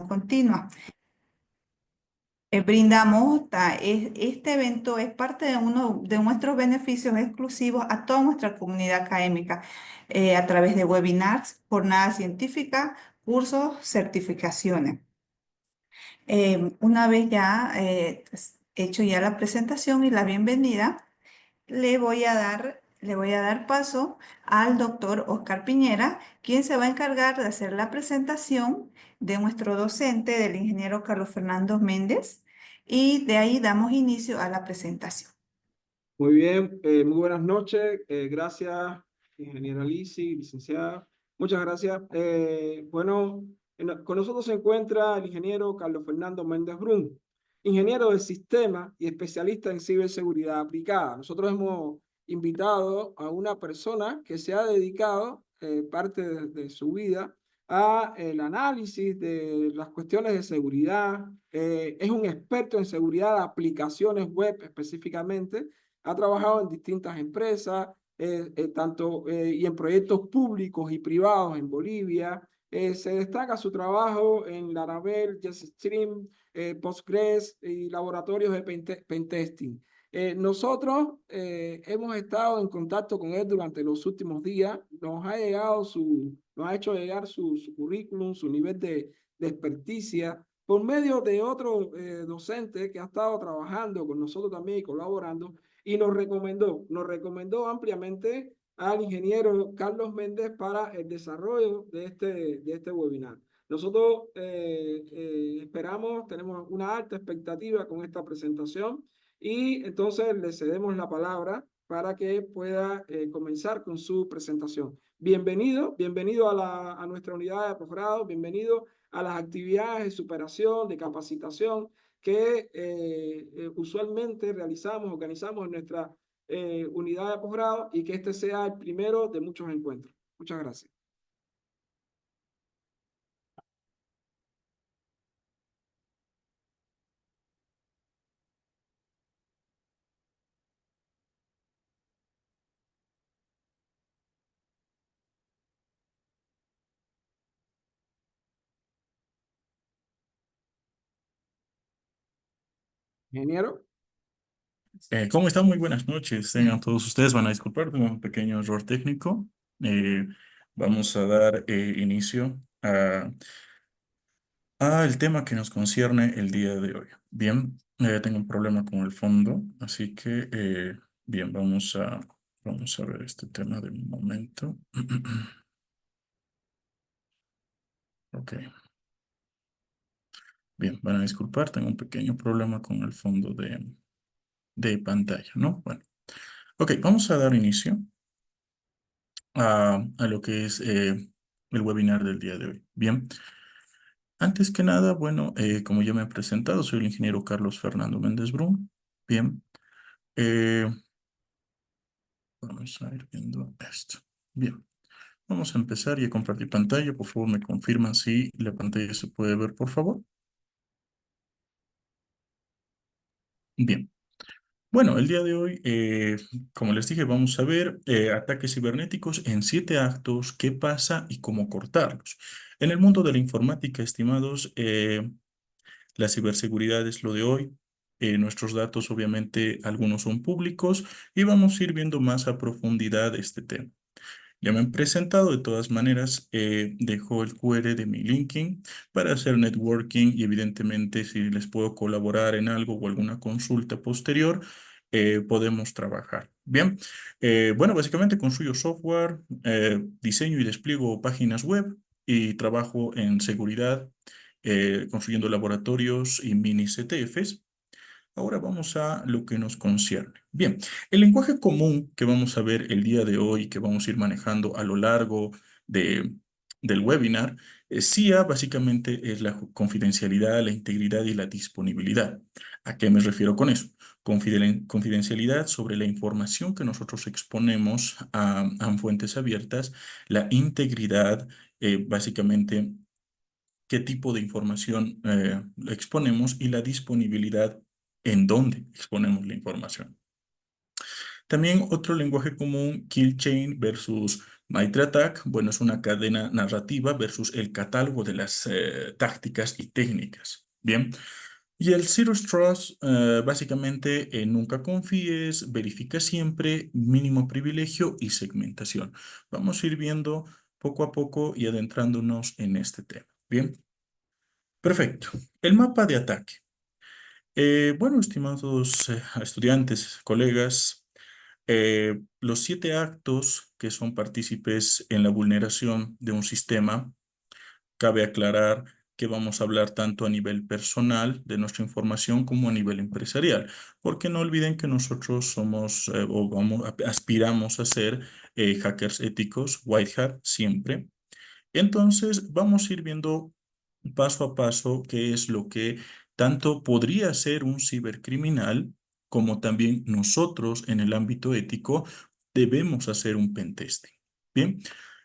continua. Brindamos, este evento es parte de uno de nuestros beneficios exclusivos a toda nuestra comunidad académica a través de webinars, jornadas científicas, cursos, certificaciones. Una vez ya hecho ya la presentación y la bienvenida, le voy a dar paso al doctor Oscar Piñera, quien se va a encargar de hacer la presentación de nuestro docente, del ingeniero Carlos Fernando Méndez, y de ahí damos inicio a la presentación. Muy bien, muy buenas noches. Gracias, ingeniera Lisi, licenciada. Muchas gracias. Con nosotros se encuentra el ingeniero Carlos Fernando Méndez Brun, ingeniero de sistema y especialista en ciberseguridad aplicada. Nosotros hemos invitado a una persona que se ha dedicado parte de su vida a el análisis de las cuestiones de seguridad. Es un experto en seguridad de aplicaciones web específicamente. Ha trabajado en distintas empresas, y en proyectos públicos y privados en Bolivia. Se destaca su trabajo en Laravel, JustStream, Postgres y laboratorios de pentesting. Nosotros hemos estado en contacto con él durante los últimos días. Nos ha hecho llegar su currículum, su nivel de experticia, por medio de otro docente que ha estado trabajando con nosotros también y colaborando, y nos recomendó ampliamente al ingeniero Carlos Méndez para el desarrollo de este webinar. Nosotros tenemos una alta expectativa con esta presentación, y entonces le cedemos la palabra para que pueda comenzar con su presentación. Bienvenido a nuestra unidad de posgrado, bienvenido a las actividades de superación, de capacitación que usualmente organizamos en nuestra unidad de posgrado, y que este sea el primero de muchos encuentros. Muchas gracias. Ingeniero. ¿Cómo están? Muy buenas noches. Tengan todos ustedes. Van a disculpar, tengo un pequeño error técnico. Vamos a dar inicio a el tema que nos concierne el día de hoy. Bien, tengo un problema con el fondo, así que, bien, vamos a ver este tema de un momento. Ok. Bien, van a disculpar, tengo un pequeño problema con el fondo de pantalla, ¿no? Bueno, ok, vamos a dar inicio a lo que es el webinar del día de hoy. Bien, antes que nada, bueno, como ya me he presentado, soy el ingeniero Carlos Fernando Méndez Brun. Bien, eh, vamos a ir viendo esto. Bien, vamos a empezar y a compartir pantalla. Por favor, me confirman si la pantalla se puede ver, por favor. Bien. Bueno, el día de hoy, como les dije, vamos a ver ataques cibernéticos en 7 actos, qué pasa y cómo cortarlos. En el mundo de la informática, estimados, la ciberseguridad es lo de hoy. Nuestros datos, obviamente, algunos son públicos y vamos a ir viendo más a profundidad este tema. Ya me han presentado, de todas maneras, dejo el QR de mi LinkedIn para hacer networking y evidentemente si les puedo colaborar en algo o alguna consulta posterior, podemos trabajar. Bien, bueno, básicamente construyo software, diseño y despliego páginas web y trabajo en seguridad, construyendo laboratorios y mini CTFs. Ahora vamos a lo que nos concierne. Bien, el lenguaje común que vamos a ver el día de hoy, que vamos a ir manejando a lo largo de, del webinar, CIA básicamente es la confidencialidad, la integridad y la disponibilidad. ¿A qué me refiero con eso? Confidencialidad sobre la información que nosotros exponemos a fuentes abiertas, la integridad, básicamente qué tipo de información exponemos, y la disponibilidad en dónde exponemos la información. También otro lenguaje común, kill chain versus Mitre Attack, bueno, es una cadena narrativa versus el catálogo de las tácticas y técnicas. Bien. Y el Zero Trust, básicamente, nunca confíes, verifica siempre, mínimo privilegio y segmentación. Vamos a ir viendo poco a poco y adentrándonos en este tema. Bien, perfecto. El mapa de ataque. Bueno, estimados estudiantes, colegas, los 7 actos que son partícipes en la vulneración de un sistema. Cabe aclarar que vamos a hablar tanto a nivel personal de nuestra información como a nivel empresarial, porque no olviden que nosotros somos aspiramos a ser hackers éticos, white hat siempre. Entonces vamos a ir viendo paso a paso qué es lo que tanto podría ser un cibercriminal como también nosotros en el ámbito ético debemos hacer un pentesting. Bien.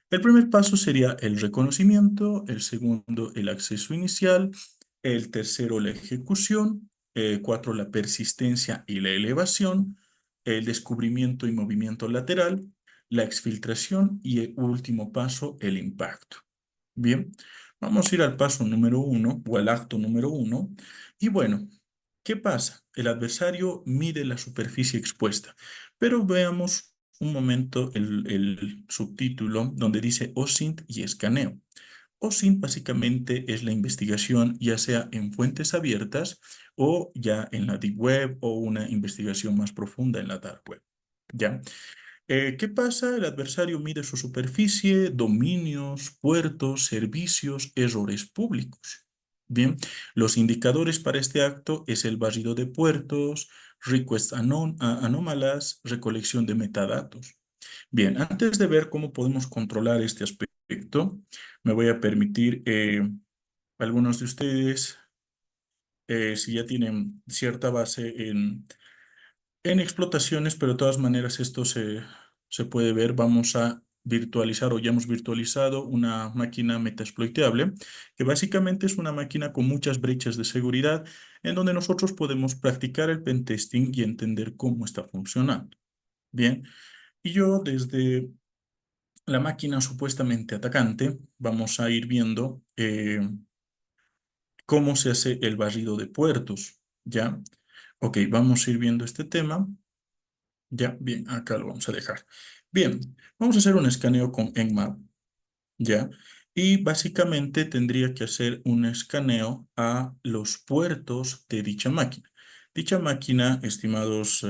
El primer paso sería el reconocimiento, el segundo el acceso inicial, el tercero la ejecución, 4 la persistencia y la elevación, el descubrimiento y movimiento lateral, la exfiltración y el último paso el impacto. Bien, vamos a ir al paso número 1 o al acto número 1 y bueno, ¿qué pasa? El adversario mide la superficie expuesta, pero veamos un momento el subtítulo donde dice OSINT y escaneo. OSINT básicamente es la investigación ya sea en fuentes abiertas o ya en la Deep Web o una investigación más profunda en la Dark Web. ¿Ya? ¿Qué pasa? El adversario mide su superficie, dominios, puertos, servicios, errores públicos. Bien, los indicadores para este acto es el barrido de puertos, requests anómalas, recolección de metadatos. Bien, antes de ver cómo podemos controlar este aspecto, me voy a permitir, algunos de ustedes, si ya tienen cierta base en explotaciones, pero de todas maneras esto se puede ver. Vamos a virtualizar o ya hemos virtualizado una máquina metaexploitable, que básicamente es una máquina con muchas brechas de seguridad en donde nosotros podemos practicar el pentesting y entender cómo está funcionando. Bien, y yo desde la máquina supuestamente atacante vamos a ir viendo cómo se hace el barrido de puertos, ¿ya? Ok, vamos a ir viendo este tema. Ya, bien, acá lo vamos a dejar. Bien, vamos a hacer un escaneo con Nmap, ¿ya? Y básicamente tendría que hacer un escaneo a los puertos de dicha máquina. Dicha máquina, estimados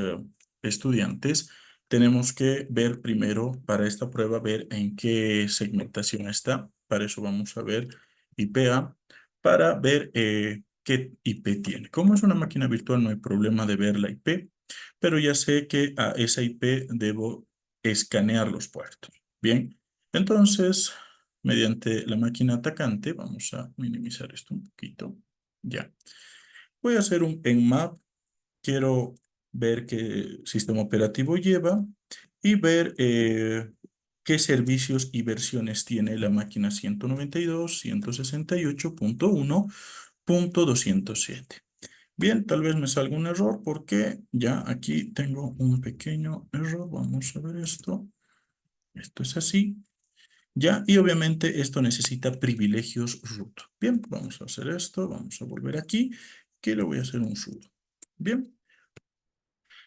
estudiantes, tenemos que ver primero, para esta prueba, ver en qué segmentación está. Para eso vamos a ver IPA, para ver qué IP tiene. Como es una máquina virtual, no hay problema de ver la IP, pero ya sé que a esa IP debo escanear los puertos. Bien, entonces, mediante la máquina atacante, vamos a minimizar esto un poquito. Ya. Voy a hacer un Nmap. Quiero ver qué sistema operativo lleva y ver qué servicios y versiones tiene la máquina 192.168.1.207. Bien, tal vez me salga un error porque ya aquí tengo un pequeño error. Vamos a ver esto. Esto es así. Ya, y obviamente esto necesita privilegios root. Bien, vamos a hacer esto. Vamos a volver aquí, que le voy a hacer un sudo. Bien.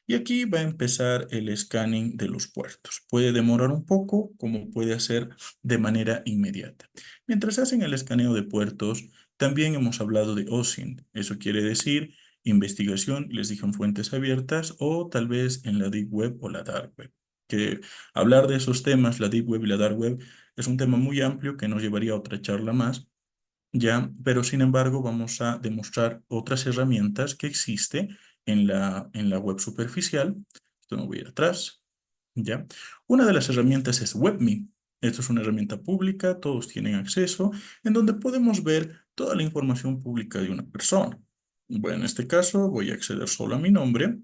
Y aquí va a empezar el scanning de los puertos. Puede demorar un poco, como puede hacer de manera inmediata. Mientras hacen el escaneo de puertos, también hemos hablado de OSINT. Eso quiere decir investigación, les dije en fuentes abiertas o tal vez en la Deep Web o la Dark Web. Que hablar de esos temas, la Deep Web y la Dark Web, es un tema muy amplio que nos llevaría a otra charla más. Ya, pero sin embargo vamos a demostrar otras herramientas que existen en la web superficial. Esto me voy a ir atrás, ¿ya? Una de las herramientas es WebMe. Esto es una herramienta pública, todos tienen acceso, en donde podemos ver toda la información pública de una persona. Bueno, en este caso voy a acceder solo a mi nombre,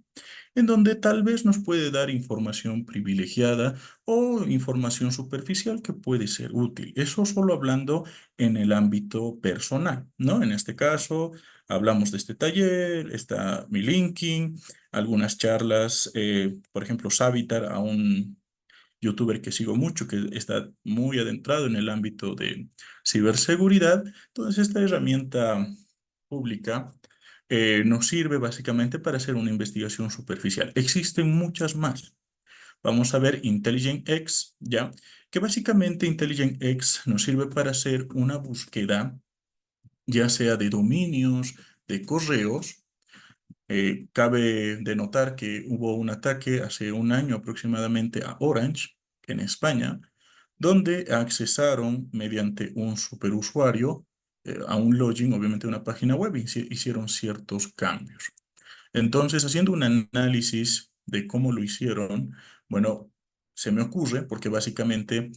en donde tal vez nos puede dar información privilegiada o información superficial que puede ser útil. Eso solo hablando en el ámbito personal, ¿no? En este caso, hablamos de este taller, está mi linking, algunas charlas, por ejemplo, Savitar youtuber que sigo mucho, que está muy adentrado en el ámbito de ciberseguridad. Entonces, esta herramienta pública nos sirve básicamente para hacer una investigación superficial. Existen muchas más. Vamos a ver Intelligent X, ¿ya? Que básicamente Intelligent X nos sirve para hacer una búsqueda, ya sea de dominios, de correos. Cabe denotar que hubo un ataque hace un año aproximadamente a Orange, en España, donde accesaron mediante un superusuario a un login, obviamente una página web, y hicieron ciertos cambios. Entonces, haciendo un análisis de cómo lo hicieron, bueno, se me ocurre, porque básicamente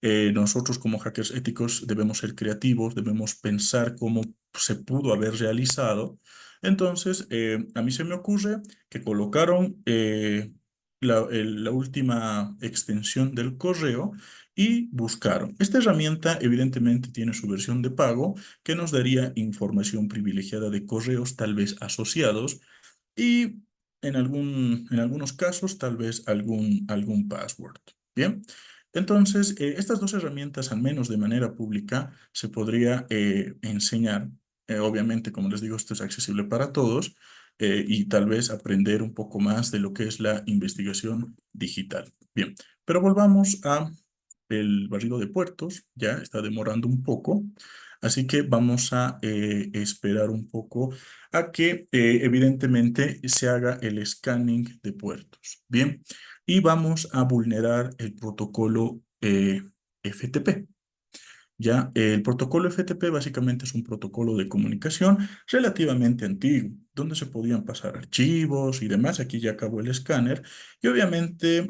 nosotros como hackers éticos debemos ser creativos, debemos pensar cómo se pudo haber realizado. Entonces, a mí se me ocurre que colocaron la última extensión del correo y buscaron. Esta herramienta evidentemente tiene su versión de pago que nos daría información privilegiada de correos tal vez asociados y en algunos casos tal vez algún password. Bien, entonces estas dos herramientas, al menos de manera pública, se podría enseñar. Obviamente, como les digo, esto es accesible para todos y tal vez aprender un poco más de lo que es la investigación digital. Bien, pero volvamos a el barrido de puertos. Ya está demorando un poco. Así que vamos a esperar un poco a que evidentemente se haga el scanning de puertos. Bien, y vamos a vulnerar el protocolo FTP. Ya, el protocolo FTP básicamente es un protocolo de comunicación relativamente antiguo, donde se podían pasar archivos y demás. Aquí ya acabó el escáner y obviamente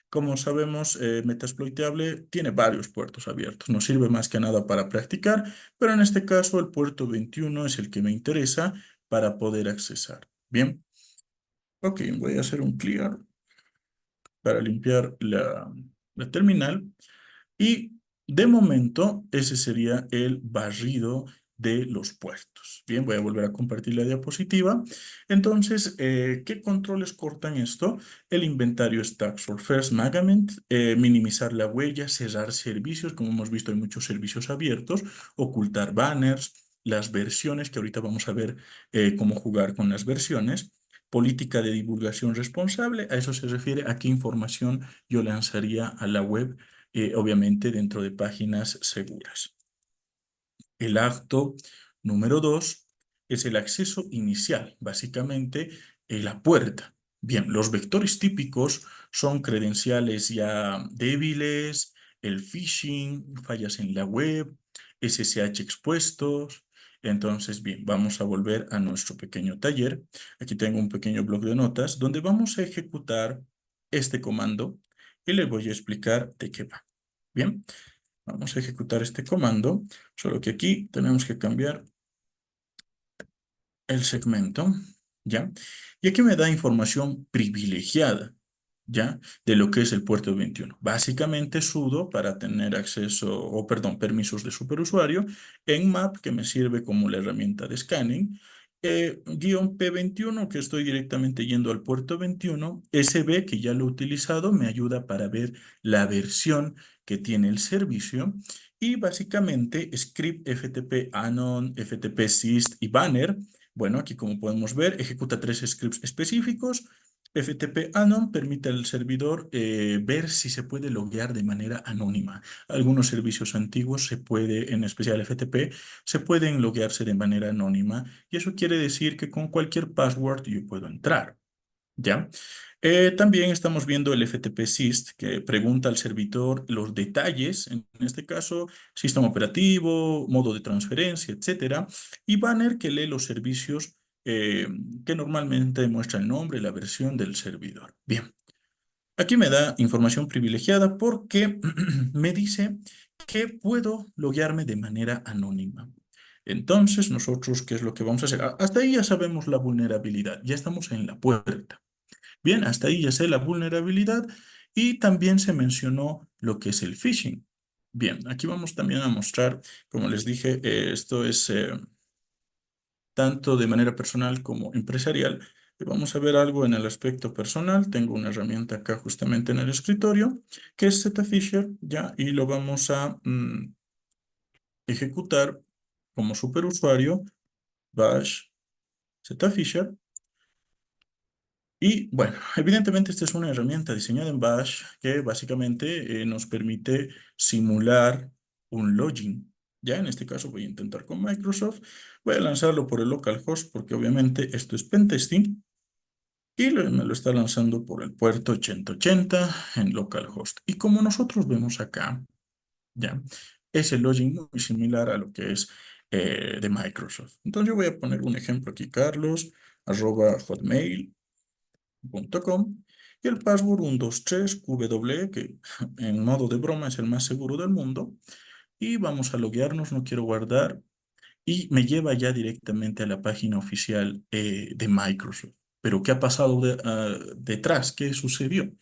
como sabemos, Metasploitable tiene varios puertos abiertos. Nos sirve más que nada para practicar, pero en este caso el puerto 21 es el que me interesa para poder accesar. Bien, ok, voy a hacer un clear para limpiar la terminal. Y de momento, ese sería el barrido de los puertos. Bien, voy a volver a compartir la diapositiva. Entonces, ¿qué controles cortan esto? El inventario Stack for First Management, minimizar la huella, cerrar servicios, como hemos visto hay muchos servicios abiertos, ocultar banners, las versiones, que ahorita vamos a ver cómo jugar con las versiones. Política de divulgación responsable, a eso se refiere a qué información yo lanzaría a la web obviamente dentro de páginas seguras. El acto número 2 es el acceso inicial, básicamente la puerta. Bien, los vectores típicos son credenciales ya débiles, el phishing, fallas en la web, SSH expuestos. Entonces, bien, vamos a volver a nuestro pequeño taller. Aquí tengo un pequeño bloc de notas donde vamos a ejecutar este comando y les voy a explicar de qué va. Bien, vamos a ejecutar este comando, solo que aquí tenemos que cambiar el segmento, ¿ya? Y aquí me da información privilegiada, ¿ya? De lo que es el puerto 21. Básicamente sudo para tener acceso, o perdón, permisos de superusuario, en map, que me sirve como la herramienta de scanning, guión P21, que estoy directamente yendo al puerto 21, SB, que ya lo he utilizado, me ayuda para ver la versión que tiene el servicio, y básicamente script FTP anon, FTP syst y banner. Bueno, aquí como podemos ver, ejecuta 3 scripts específicos. FTP Anon permite al servidor ver si se puede loguear de manera anónima. Algunos servicios antiguos se puede, en especial FTP, se pueden loguearse de manera anónima y eso quiere decir que con cualquier password yo puedo entrar. ¿Ya? También estamos viendo el FTP Syst, que pregunta al servidor los detalles, en este caso, sistema operativo, modo de transferencia, etcétera, y Banner, que lee los servicios que normalmente muestra el nombre, la versión del servidor. Bien, aquí me da información privilegiada porque me dice que puedo loguearme de manera anónima. Entonces, nosotros, ¿qué es lo que vamos a hacer? Hasta ahí ya sabemos la vulnerabilidad, ya estamos en la puerta. Bien, hasta ahí ya sé la vulnerabilidad y también se mencionó lo que es el phishing. Bien, aquí vamos también a mostrar, como les dije, esto es tanto de manera personal como empresarial. Y vamos a ver algo en el aspecto personal. Tengo una herramienta acá justamente en el escritorio, que es ZFisher, ¿ya? Y lo vamos a ejecutar como superusuario bash ZFisher. Y bueno, evidentemente esta es una herramienta diseñada en Bash que básicamente nos permite simular un login. Ya en este caso voy a intentar con Microsoft. Voy a lanzarlo por el localhost porque obviamente esto es pentesting. Y me lo está lanzando por el puerto 8080 en localhost. Y como nosotros vemos acá, ya, es el login muy similar a lo que es de Microsoft. Entonces yo voy a poner un ejemplo aquí, carlos@hotmail.com y el password 123QW, que en modo de broma es el más seguro del mundo. Y vamos a loguearnos, no quiero guardar, y me lleva ya directamente a la página oficial de Microsoft. Pero ¿qué ha pasado detrás? ¿Qué sucedió?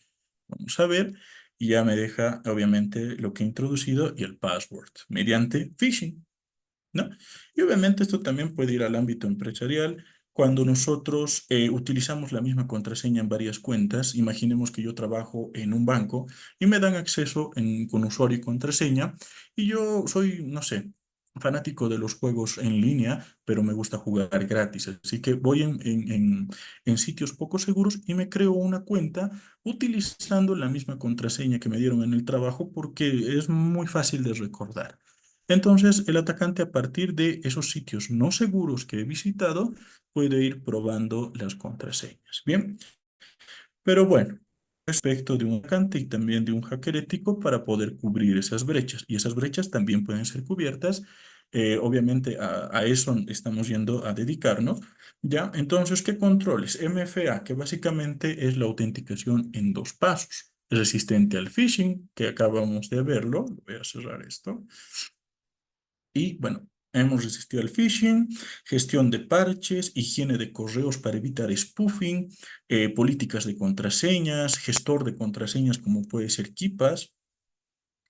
Vamos a ver, y ya me deja obviamente lo que he introducido y el password mediante phishing, ¿no? Y obviamente esto también puede ir al ámbito empresarial. Cuando nosotros utilizamos la misma contraseña en varias cuentas, imaginemos que yo trabajo en un banco y me dan acceso con usuario y contraseña y yo soy, no sé, fanático de los juegos en línea, pero me gusta jugar gratis. Así que voy en sitios poco seguros y me creo una cuenta utilizando la misma contraseña que me dieron en el trabajo porque es muy fácil de recordar. Entonces, el atacante a partir de esos sitios no seguros que he visitado puede ir probando las contraseñas. Bien, pero bueno, respecto de un atacante y también de un hacker ético para poder cubrir esas brechas. Y esas brechas también pueden ser cubiertas. Obviamente a eso estamos yendo a dedicarnos. ¿Ya? Entonces, ¿qué controles? MFA, que básicamente es la autenticación en dos pasos. Resistente al phishing, que acabamos de verlo. Voy a cerrar esto. Y bueno, hemos resistido al phishing, gestión de parches, higiene de correos para evitar spoofing, políticas de contraseñas, gestor de contraseñas como puede ser KeePass,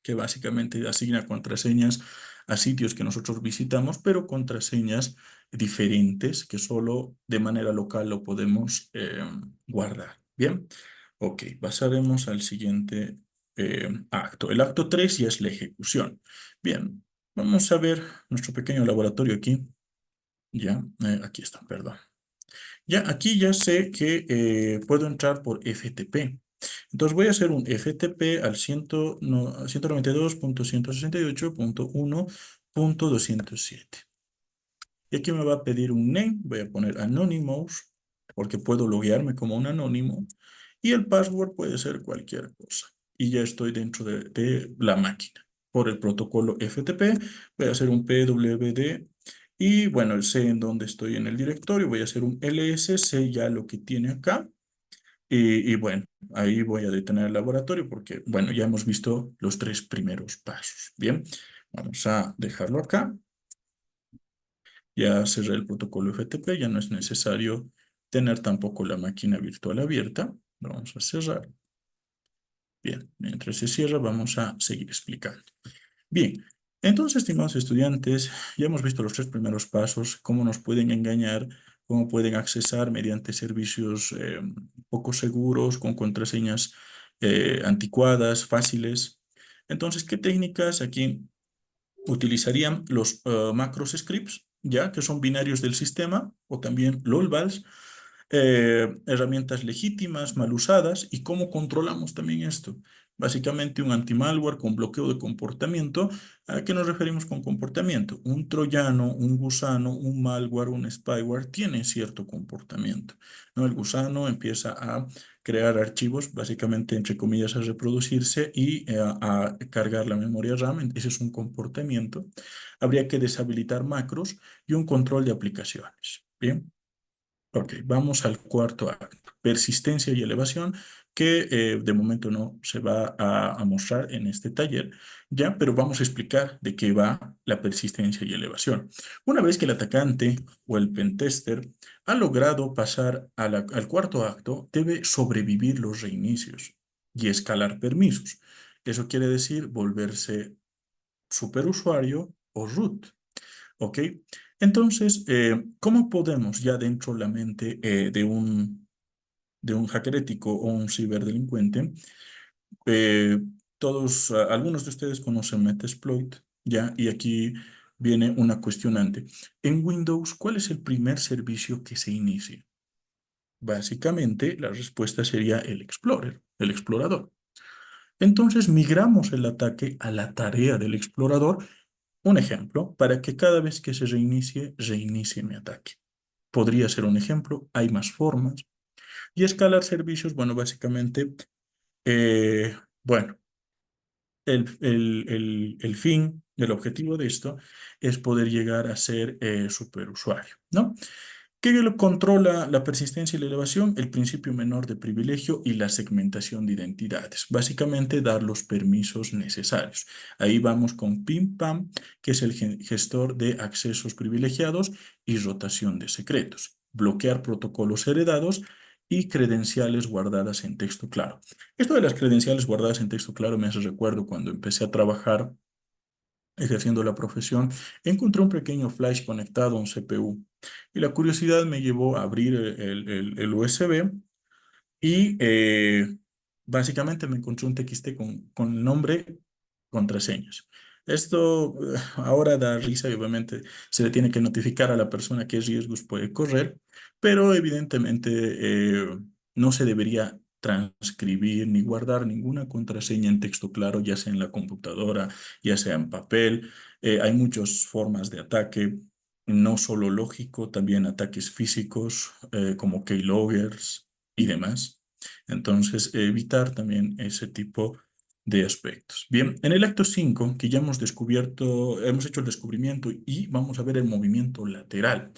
que básicamente asigna contraseñas a sitios que nosotros visitamos, pero contraseñas diferentes que solo de manera local lo podemos guardar. Bien, ok, pasaremos al siguiente acto. El acto 3 ya es la ejecución. Bien, vamos a ver nuestro pequeño laboratorio aquí. Ya, aquí está, perdón. Ya, aquí ya sé que puedo entrar por FTP. Entonces voy a hacer un FTP al 192.168.1.207. Y aquí me va a pedir un name, voy a poner Anonymous, porque puedo loguearme como un anónimo, y el password puede ser cualquier cosa. Y ya estoy dentro de la máquina. Por el protocolo FTP, voy a hacer un PWD, y bueno, sé en dónde estoy en el directorio, voy a hacer un ls, sé ya lo que tiene acá, y bueno, ahí voy a detener el laboratorio porque, bueno, ya hemos visto los tres primeros pasos. Bien, vamos a dejarlo acá. Ya cerré el protocolo FTP, ya no es necesario tener tampoco la máquina virtual abierta. Lo vamos a cerrar. Bien, mientras se cierra vamos a seguir explicando. Bien, entonces, estimados estudiantes, ya hemos visto los tres primeros pasos, cómo nos pueden engañar, cómo pueden accesar mediante servicios poco seguros, con contraseñas anticuadas, fáciles. Entonces, ¿qué técnicas aquí utilizarían los macros scripts, ya que son binarios del sistema, o también LOLVALs, herramientas legítimas, mal usadas, y cómo controlamos también esto? Básicamente un anti-malware con bloqueo de comportamiento. ¿A qué nos referimos con comportamiento? Un troyano, un gusano, un malware, un spyware tiene cierto comportamiento, ¿no? El gusano empieza a crear archivos, básicamente, entre comillas, a reproducirse y a cargar la memoria RAM. Ese es un comportamiento. Habría que deshabilitar macros y un control de aplicaciones. Bien. Ok, vamos al cuarto acto, persistencia y elevación, que de momento no se va a mostrar en este taller, ya, pero vamos a explicar de qué va la persistencia y elevación. Una vez que el atacante o el pentester ha logrado pasar al cuarto acto, debe sobrevivir los reinicios y escalar permisos. Eso quiere decir volverse superusuario o root. ¿Ok? Entonces, ¿cómo podemos ya dentro de la mente de un hacker ético o un ciberdelincuente? eh, algunos de ustedes conocen Metasploit, ¿ya? Y aquí viene una cuestionante. En Windows, ¿cuál es el primer servicio que se inicia? Básicamente, la respuesta sería el Explorer, el explorador. Entonces, migramos el ataque a la tarea del explorador. Un ejemplo, para que cada vez que se reinicie mi ataque. Podría ser un ejemplo, hay más formas. Y escalar servicios, bueno, básicamente, eh, bueno, el fin, el objetivo de esto es poder llegar a ser superusuario, ¿no? ¿Qué lo controla la persistencia y la elevación? El principio menor de privilegio y la segmentación de identidades. Básicamente, dar los permisos necesarios. Ahí vamos con PIM PAM, que es el gestor de accesos privilegiados y rotación de secretos. Bloquear protocolos heredados y credenciales guardadas en texto claro. Esto de las credenciales guardadas en texto claro me hace recuerdo cuando empecé a trabajar ejerciendo la profesión, encontré un pequeño flash conectado a un CPU y la curiosidad me llevó a abrir el USB y básicamente me encontré un TXT con nombre, contraseñas. Esto ahora da risa y obviamente se le tiene que notificar a la persona qué riesgos puede correr, pero evidentemente no se debería transcribir ni guardar ninguna contraseña en texto claro, ya sea en la computadora, ya sea en papel. Hay muchas formas de ataque, no solo lógico, también ataques físicos como keyloggers y demás. Entonces, evitar también ese tipo de aspectos. Bien, en el acto 5 que ya hemos descubierto, hemos hecho el descubrimiento y vamos a ver el movimiento lateral.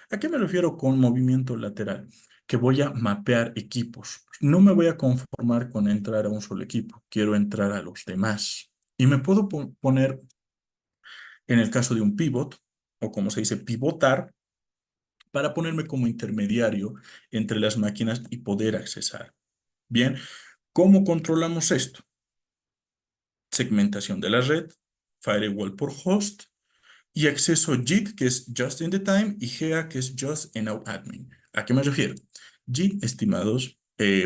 ¿A qué me refiero con movimiento lateral? Que voy a mapear equipos. No me voy a conformar con entrar a un solo equipo, quiero entrar a los demás. Y me puedo poner, en el caso de un pivot, o como se dice, pivotar, para ponerme como intermediario entre las máquinas y poder accesar. Bien, ¿cómo controlamos esto? Segmentación de la red, firewall por host y acceso JIT, que es Just in the Time, y GA, que es Just Enough Admin. ¿A qué me refiero? JIT, estimados,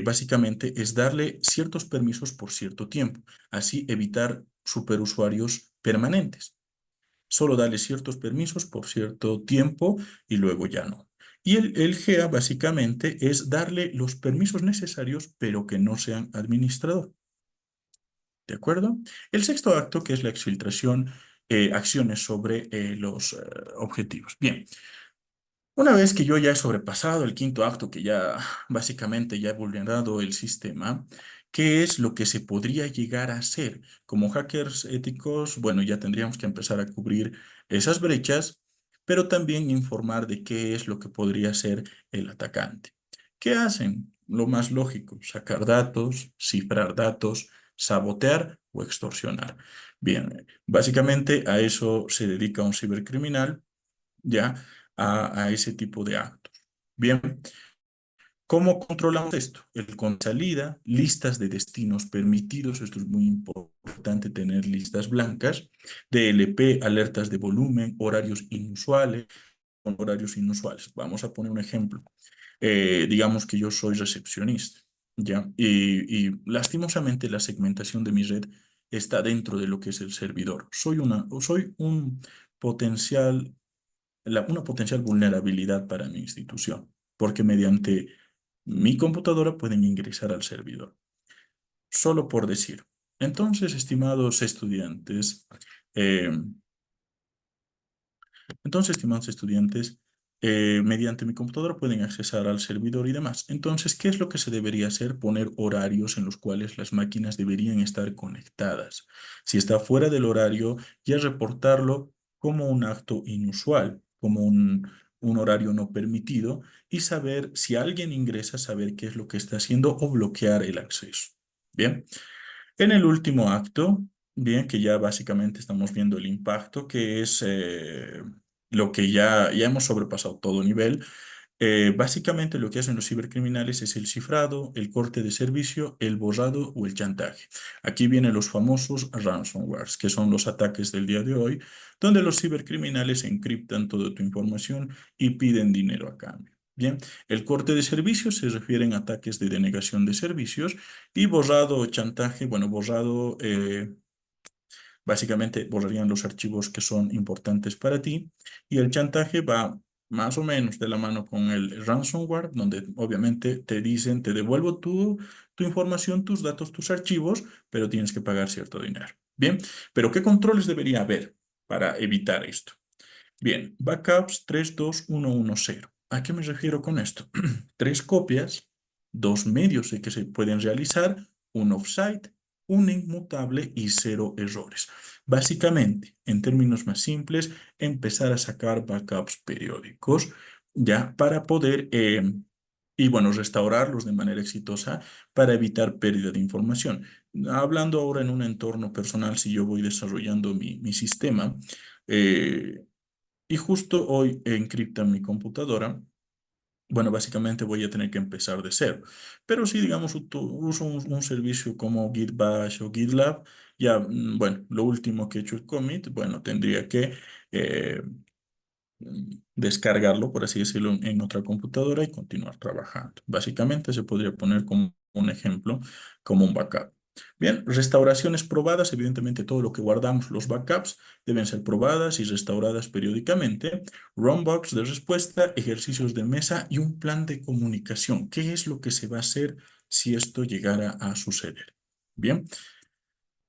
básicamente es darle ciertos permisos por cierto tiempo, así evitar superusuarios permanentes. Solo darle ciertos permisos por cierto tiempo y luego ya no. Y el GA básicamente es darle los permisos necesarios, pero que no sean administrador. ¿De acuerdo? El sexto acto, que es la exfiltración, acciones sobre los objetivos. Bien, una vez que yo ya he sobrepasado el quinto acto, que ya básicamente ya he vulnerado el sistema, ¿qué es lo que se podría llegar a hacer? Como hackers éticos, bueno, ya tendríamos que empezar a cubrir esas brechas, pero también informar de qué es lo que podría hacer el atacante. ¿Qué hacen? Lo más lógico, sacar datos, cifrar datos, sabotear o extorsionar. Bien, básicamente a eso se dedica un cibercriminal, ¿ya? A ese tipo de actos. Bien, ¿cómo controlamos esto? El con salida, listas de destinos permitidos, esto es muy importante tener listas blancas, DLP, alertas de volumen, horarios inusuales, con horarios inusuales. Vamos a poner un ejemplo. Digamos que yo soy recepcionista, ¿ya? Y lastimosamente la segmentación de mi red está dentro de lo que es el servidor. Soy un potencial una potencial vulnerabilidad para mi institución, porque mediante mi computadora pueden ingresar al servidor. Solo por decir. Entonces, estimados estudiantes, eh, mediante mi computadora pueden accesar al servidor y demás. Entonces, ¿qué es lo que se debería hacer? Poner horarios en los cuales las máquinas deberían estar conectadas. Si está fuera del horario, ya reportarlo como un acto inusual, como un horario no permitido, y saber si alguien ingresa, saber qué es lo que está haciendo o bloquear el acceso. Bien. En el último acto, bien, que ya básicamente estamos viendo el impacto, que es lo que ya hemos sobrepasado todo nivel, Básicamente lo que hacen los cibercriminales es el cifrado, el corte de servicio, el borrado o el chantaje. Aquí vienen los famosos ransomwares, que son los ataques del día de hoy, donde los cibercriminales encriptan toda tu información y piden dinero a cambio. Bien, el corte de servicios se refieren a ataques de denegación de servicios y borrado o chantaje, bueno, borrado, básicamente borrarían los archivos que son importantes para ti y el chantaje va más o menos de la mano con el ransomware, donde obviamente te dicen, te devuelvo tu información, tus datos, tus archivos, pero tienes que pagar cierto dinero. Bien, pero ¿qué controles debería haber para evitar esto? Bien, backups 32110. ¿A qué me refiero con esto? Tres copias, dos medios de que se pueden realizar, un offsite, un inmutable y cero errores. Básicamente, en términos más simples, empezar a sacar backups periódicos ya para poder, y bueno, restaurarlos de manera exitosa para evitar pérdida de información. Hablando ahora en un entorno personal, si yo voy desarrollando mi sistema, eh, y justo hoy encriptan mi computadora. Bueno, básicamente voy a tener que empezar de cero. Pero si, digamos, uso un servicio como Gitbash o GitLab, ya, bueno, lo último que he hecho el commit, bueno, tendría que eh, descargarlo, por así decirlo, en otra computadora y continuar trabajando. Básicamente se podría poner como un ejemplo, como un backup. Bien, restauraciones probadas, evidentemente todo lo que guardamos, los backups, deben ser probadas y restauradas periódicamente. Runbooks de respuesta, ejercicios de mesa y un plan de comunicación. ¿Qué es lo que se va a hacer si esto llegara a suceder? Bien.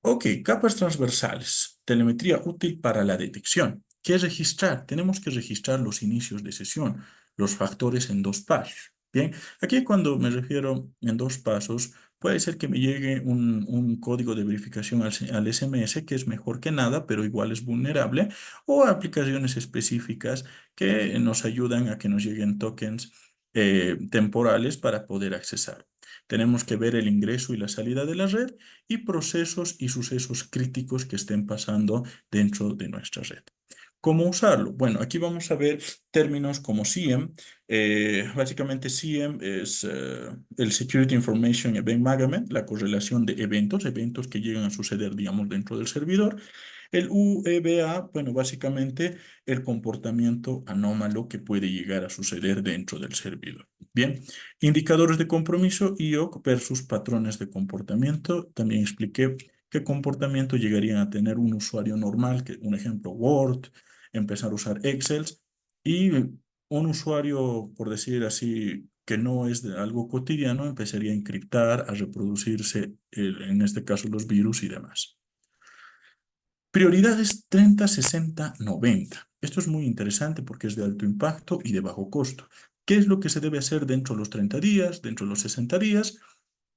Ok, capas transversales. Telemetría útil para la detección. ¿Qué es registrar? Tenemos que registrar los inicios de sesión, los factores en dos pasos. Bien, aquí cuando me refiero en dos pasos, puede ser que me llegue un código de verificación al SMS que es mejor que nada, pero igual es vulnerable, o aplicaciones específicas que nos ayudan a que nos lleguen tokens temporales para poder accesar. Tenemos que ver el ingreso y la salida de la red y procesos y sucesos críticos que estén pasando dentro de nuestra red. ¿Cómo usarlo? Bueno, aquí vamos a ver términos como SIEM. Básicamente SIEM es el Security Information Event Management, la correlación de eventos, eventos que llegan a suceder, digamos, dentro del servidor. El UEBA, bueno, básicamente el comportamiento anómalo que puede llegar a suceder dentro del servidor. Bien, indicadores de compromiso, IOC versus patrones de comportamiento. También expliqué qué comportamiento llegarían a tener un usuario normal, que un ejemplo Word, empezar a usar Excel, y un usuario, por decir así, que no es de algo cotidiano, empezaría a encriptar, a reproducirse, en este caso, los virus y demás. Prioridades 30, 60, 90. Esto es muy interesante porque es de alto impacto y de bajo costo. ¿Qué es lo que se debe hacer dentro de los 30 días, dentro de los 60 días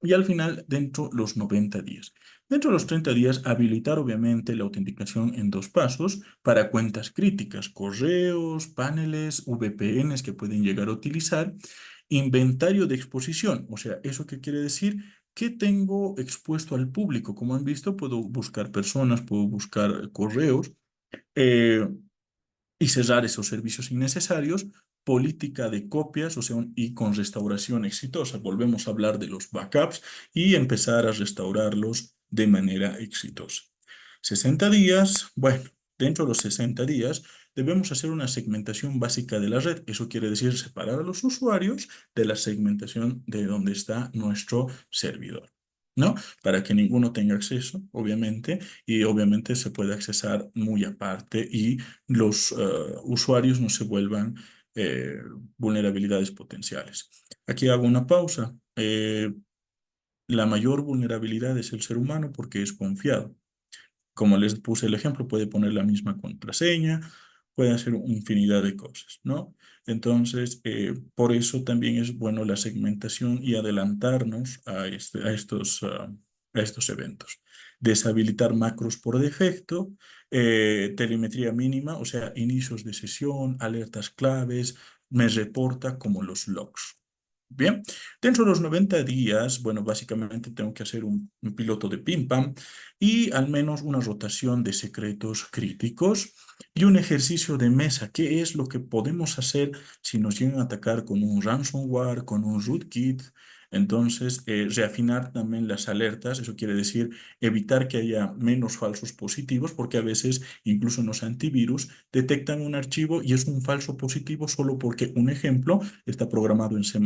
y al final dentro de los 90 días? Dentro de los 30 días, habilitar obviamente la autenticación en dos pasos para cuentas críticas, correos, paneles, VPNs que pueden llegar a utilizar, inventario de exposición. O sea, ¿eso qué quiere decir? ¿Qué tengo expuesto al público? Como han visto, puedo buscar personas, puedo buscar correos eh, y cerrar esos servicios innecesarios. Política de copias, o sea, y con restauración exitosa. Volvemos a hablar de los backups y empezar a restaurarlos de manera exitosa. 60 días, bueno, dentro de los 60 días debemos hacer una segmentación básica de la red. Eso quiere decir separar a los usuarios de la segmentación de donde está nuestro servidor, ¿no? Para que ninguno tenga acceso, obviamente, y obviamente se puede accesar muy aparte y los usuarios no se vuelvan vulnerabilidades potenciales. Aquí hago una pausa. La mayor vulnerabilidad es el ser humano porque es confiado. Como les puse el ejemplo, puede poner la misma contraseña, puede hacer infinidad de cosas, ¿no? Entonces, por eso también es bueno la segmentación y adelantarnos a estos eventos. Deshabilitar macros por defecto, telemetría mínima, o sea, inicios de sesión, alertas claves, me reporta como los logs. Bien, dentro de los 90 días, bueno, básicamente tengo que hacer un piloto de pim pam y al menos una rotación de secretos críticos y un ejercicio de mesa. ¿Qué es lo que podemos hacer si nos llegan a atacar con un ransomware, con un rootkit? Entonces, reafinar también las alertas, eso quiere decir evitar que haya menos falsos positivos, porque a veces incluso en los antivirus detectan un archivo y es un falso positivo solo porque, un ejemplo, está programado en C++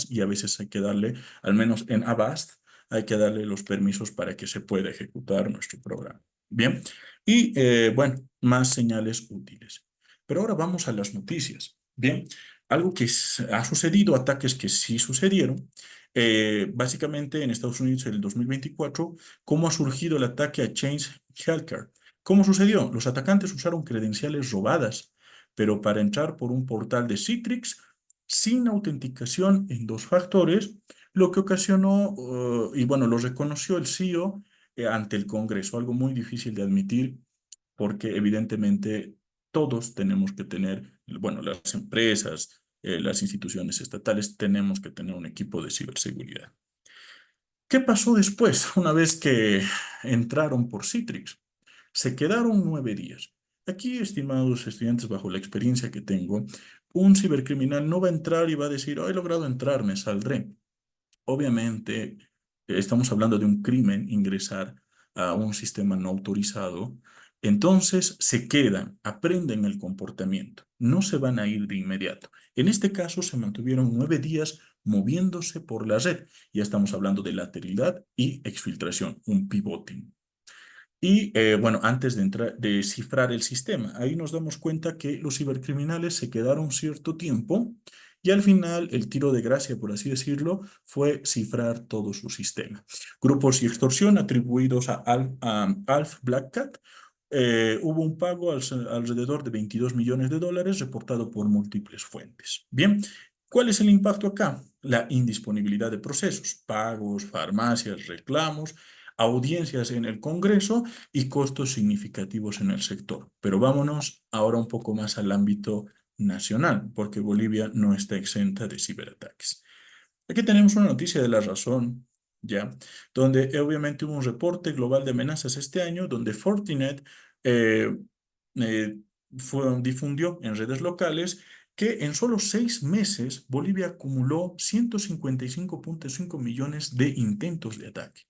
y a veces hay que darle, al menos en Avast, hay que darle los permisos para que se pueda ejecutar nuestro programa. Bien, y bueno, más señales útiles. Pero ahora vamos a las noticias. Bien, algo que ha sucedido, ataques que sí sucedieron. Básicamente en Estados Unidos en el 2024, ¿cómo ha surgido el ataque a Change Healthcare? ¿Cómo sucedió? Los atacantes usaron credenciales robadas, pero para entrar por un portal de Citrix sin autenticación en dos factores, lo que ocasionó, y bueno, lo reconoció el CEO ante el Congreso, algo muy difícil de admitir porque evidentemente todos tenemos que tener, bueno, las empresas, las instituciones estatales, tenemos que tener un equipo de ciberseguridad. ¿Qué pasó después, una vez que entraron por Citrix? Se quedaron 9 días. Aquí, estimados estudiantes, bajo la experiencia que tengo, un cibercriminal no va a entrar y va a decir, oh, he logrado entrar, me saldré. Obviamente, estamos hablando de un crimen, ingresar a un sistema no autorizado. Entonces, se quedan, aprenden el comportamiento, no se van a ir de inmediato. En este caso, se mantuvieron 9 días moviéndose por la red. Ya estamos hablando de lateralidad y exfiltración, un pivoting. Y bueno, antes de entrar, de cifrar el sistema, ahí nos damos cuenta que los cibercriminales se quedaron cierto tiempo y al final el tiro de gracia, por así decirlo, fue cifrar todo su sistema. Grupos y extorsión atribuidos a Alf Black Cat. Hubo un pago alrededor de $22 millones reportado por múltiples fuentes. Bien, ¿cuál es el impacto acá? La indisponibilidad de procesos, pagos, farmacias, reclamos, audiencias en el Congreso y costos significativos en el sector. Pero vámonos ahora un poco más al ámbito nacional, porque Bolivia no está exenta de ciberataques. Aquí tenemos una noticia de La Razón, ¿ya? Donde obviamente hubo un reporte global de amenazas este año, donde Fortinet eh, eh, difundió en redes locales que en solo 6 meses Bolivia acumuló 155,5 millones de intentos de ataque.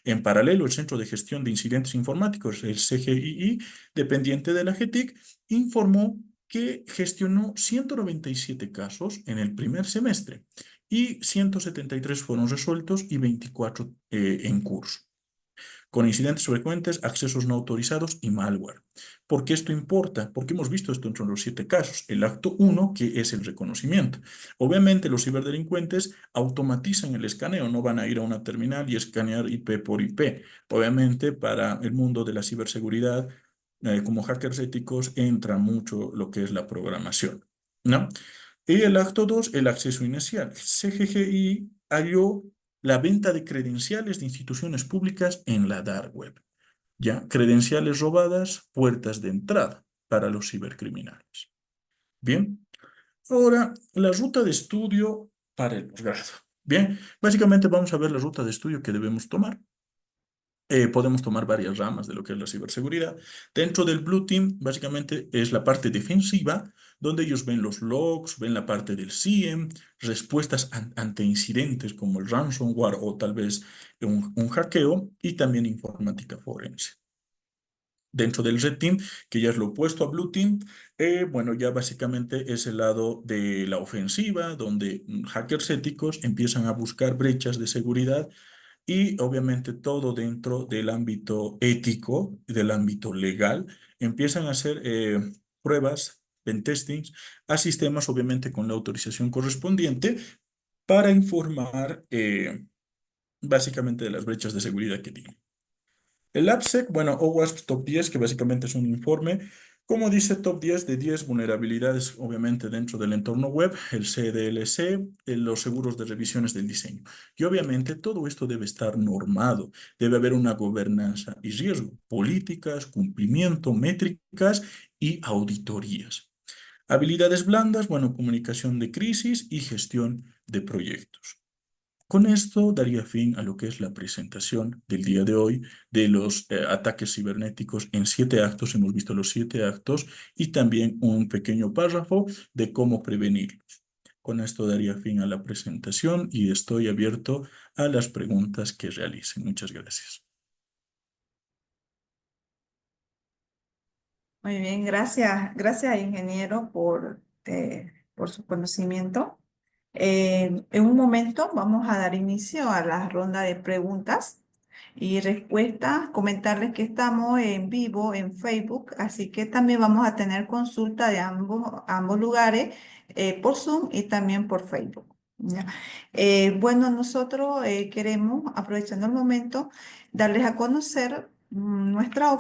En paralelo, el Centro de Gestión de Incidentes Informáticos, el CGII, dependiente de la GETIC, informó que gestionó 197 casos en el primer semestre y 173 fueron resueltos y 24 en curso, con incidentes frecuentes, accesos no autorizados y malware. ¿Por qué esto importa? Porque hemos visto esto entre los 7 casos. El acto 1, que es el reconocimiento. Obviamente los ciberdelincuentes automatizan el escaneo, no van a ir a una terminal y escanear IP por IP. Obviamente para el mundo de la ciberseguridad, como hackers éticos, entra mucho lo que es la programación, ¿no? Y el acto 2, el acceso inicial. CGGI halló la venta de credenciales de instituciones públicas en la dark web. Ya, credenciales robadas, puertas de entrada para los cibercriminales. Bien, ahora la ruta de estudio para el posgrado. Bien, básicamente vamos a ver la ruta de estudio que debemos tomar. Podemos tomar varias ramas de lo que es la ciberseguridad. Dentro del Blue Team, básicamente es la parte defensiva, donde ellos ven los logs, ven la parte del SIEM, respuestas ante incidentes como el ransomware o tal vez un hackeo, y también informática forense. Dentro del Red Team, que ya es lo opuesto a Blue Team, bueno, ya básicamente es el lado de la ofensiva, donde hackers éticos empiezan a buscar brechas de seguridad y obviamente todo dentro del ámbito ético, del ámbito legal, empiezan a hacer pruebas, pentestings, a sistemas obviamente con la autorización correspondiente para informar básicamente de las brechas de seguridad que tienen. El AppSec, bueno, OWASP Top 10, que básicamente es un informe, como dice Top 10 de 10 vulnerabilidades, obviamente dentro del entorno web, el CDLC, los seguros de revisiones del diseño. Y obviamente todo esto debe estar normado, debe haber una gobernanza y riesgo, políticas, cumplimiento, métricas y auditorías. Habilidades blandas, bueno, comunicación de crisis y gestión de proyectos. Con esto daría fin a lo que es la presentación del día de hoy de los ataques cibernéticos en 7 actos. Hemos visto los 7 actos y también un pequeño párrafo de cómo prevenirlos. Con esto daría fin a la presentación y estoy abierto a las preguntas que realicen. Muchas gracias. Muy bien, gracias ingeniero por su conocimiento. En un momento vamos a dar inicio a la ronda de preguntas y respuestas. Comentarles que estamos en vivo en Facebook, así que también vamos a tener consulta de ambos lugares, por Zoom y también por Facebook. ¿Ya? Bueno, nosotros queremos, aprovechando el momento, darles a conocer nuestra